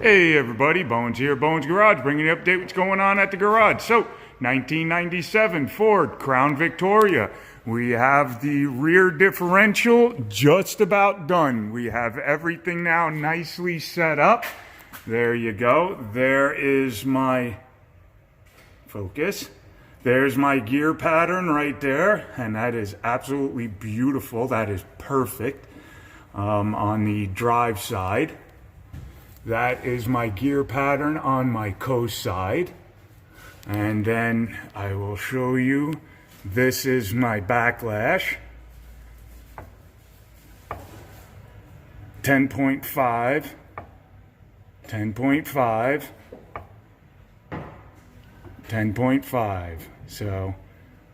Hey everybody, Bones here, Bones Garage, bringing you an update what's going on at the garage. So, 1997 Ford Crown Victoria. We have the rear differential just about done. We have everything now nicely set up. There you go. There is my focus. There's my gear pattern right there, and that is absolutely beautiful. That is perfect on the drive side. That is my gear pattern on my coast side. And then I will show you, this is my backlash. 10.5, 10.5, 10.5. So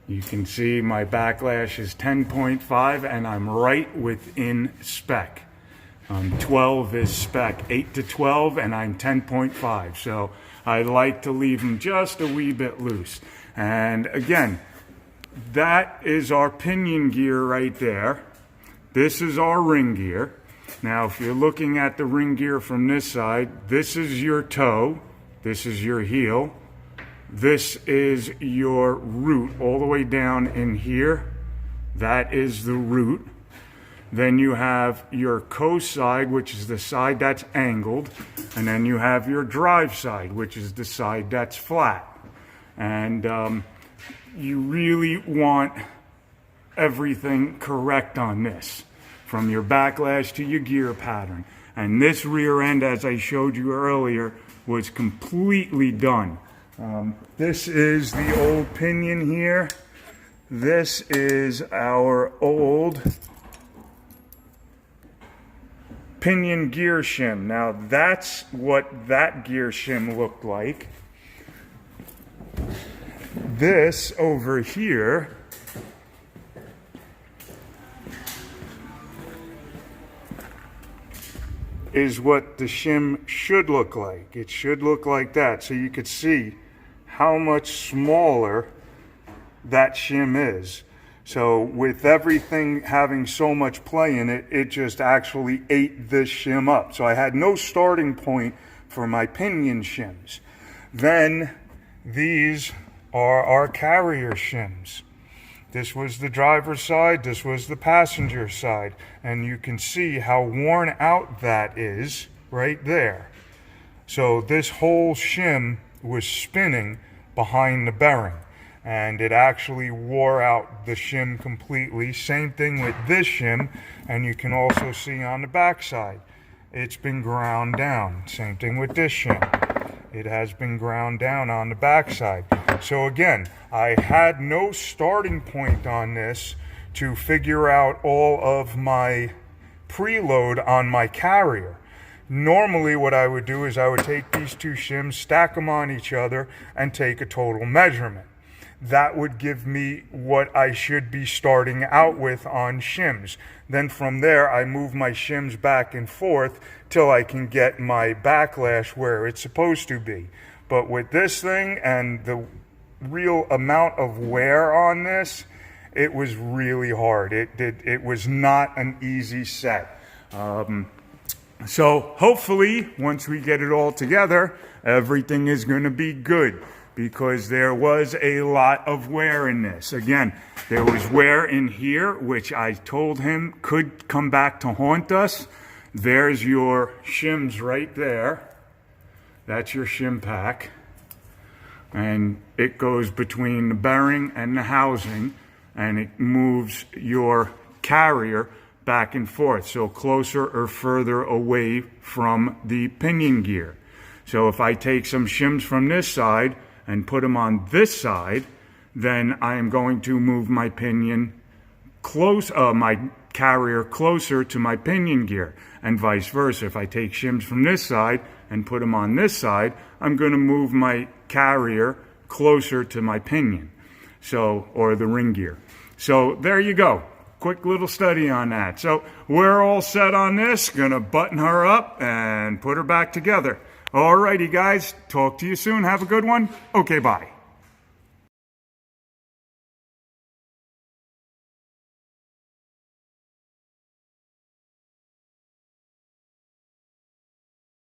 you can see my backlash is 10.5 and I'm right within spec. 12 is spec, 8 to 12, and I'm 10.5. So I like to leave them just a wee bit loose. And again, that is our pinion gear right there. This is our ring gear. Now, if you're looking at the ring gear from this side, this is your toe, this is your heel, this is your root all the way down in here. That is the root. Then you have your coast side, which is the side that's angled. And then you have your drive side, which is the side that's flat. And you really want everything correct on this, from your backlash to your gear pattern. And this rear end, as I showed you earlier, was completely done. This is the old pinion here. This is our old pinion gear shim. Now that's what that gear shim looked like. This over here is what the shim should look like. It should look like that, so you could see how much smaller that shim is. So with everything having so much play in it, it just actually ate this shim up. So I had no starting point for my pinion shims. Then these are our carrier shims. This was the driver's side, this was the passenger side. And you can see how worn out that is right there. So this whole shim was spinning behind the bearing. And it actually wore out the shim completely. Same thing with this shim, and you can also see on the back side, it's been ground down. Same thing with this shim. It has been ground down on the back side. So again, I had no starting point on this to figure out all of my preload on my carrier. Normally what I would do is I would take these two shims, stack them on each other, and take a total measurement. That would give me what I should be starting out with on shims. Then from there, I move my shims back and forth till I can get my backlash where it's supposed to be. But with this thing and the real amount of wear on this, it was really hard. It was not an easy set. So hopefully, once we get it all together, everything is going to be good. Because there was a lot of wear in this. Again, there was wear in here, which I told him could come back to haunt us. There's your shims right there. That's your shim pack. And it goes between the bearing and the housing, and it moves your carrier back and forth, so closer or further away from the pinion gear. So if I take some shims from this side and put them on this side, then I am going to move my pinion my carrier closer to my pinion gear, and vice versa. If I take shims from this side and put them on this side, I'm going to move my carrier closer to my pinion, or the ring gear. So there you go. Quick little study on that. So we're all set on this. Gonna button her up and put her back together. Alrighty guys, talk to you soon. Have a good one. Okay, bye.